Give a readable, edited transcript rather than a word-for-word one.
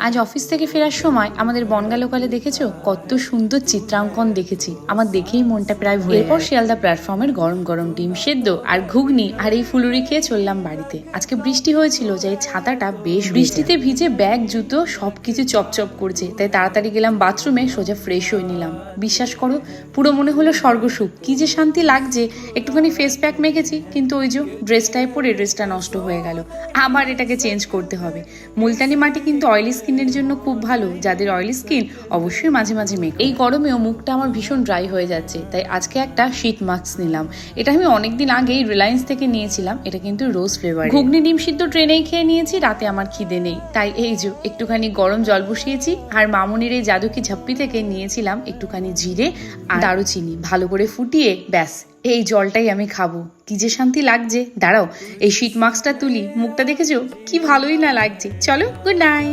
আজ অফিস থেকে ফেরার সময় আমাদের বনগা লোকালে দেখেছো কত সুন্দর চিত্রাঙ্কন দেখেছি। আমার দেখেই মনটা প্রায় ভরে। এরপর শিয়ালদা প্ল্যাটফর্মের গরম গরম ডিম সেদ্ধ আর ঘুগনি আর এই ফুলুরি খেয়ে চললাম বাড়িতে। আজকে বৃষ্টি হয়েছিল, যে এই ছাতাটা বেশ বৃষ্টিতে ভিজে ব্যাগ জুতো সবকিছু চপচপ করছে, তাই তাড়াতাড়ি গেলাম বাথরুমে, সোজা ফ্রেশ হয়ে নিলাম। বিশ্বাস করো, পুরো মনে হলো স্বর্গসুখ, কি যে শান্তি লাগছে। একটুখানি ফেস প্যাক মেখেছি, কিন্তু ওই যে ড্রেসটায় পরে ড্রেসটা নষ্ট হয়ে গেল। আবার এটাকে চেঞ্জ করতে হবে। মুলতানি মাটি কিন্তু অয়েলি স্কিনের জন্য খুব ভালো, যাদের অয়েলি স্কিন অবশ্যই মাঝে মাঝে মেক। এই গরমেও মুখটা আমার ভীষণ ড্রাই হয়ে যাচ্ছে, তাই আজকে একটা শীত মাস্ক নিলাম। এটা আমি অনেকদিন আগেই রিলায়েন্স থেকে নিয়েছিলাম, এটা কিন্তু রোজ ফ্লেভার। ঘুগনি ডিম সিদ্ধ ট্রেনেই খেয়ে নিয়েছি, রাতে আমার খিদে নেই, তাই এই যে একটুখানি গরম জল বসিয়েছি। আর মামুনির এই জাদুকি ঝাপ্পি থেকে নিয়েছিলাম একটুখানি জিরে আর দারুচিনি, ভালো করে ফুটিয়ে ব্যাস এই জলটাই আমি খাবো। কি যে শান্তি লাগছে। দাঁড়াও, এই শীত মাস্কটা তুলি, মুখটা দেখেছো কি ভালোই না লাগছে। চলো, গুড নাইট।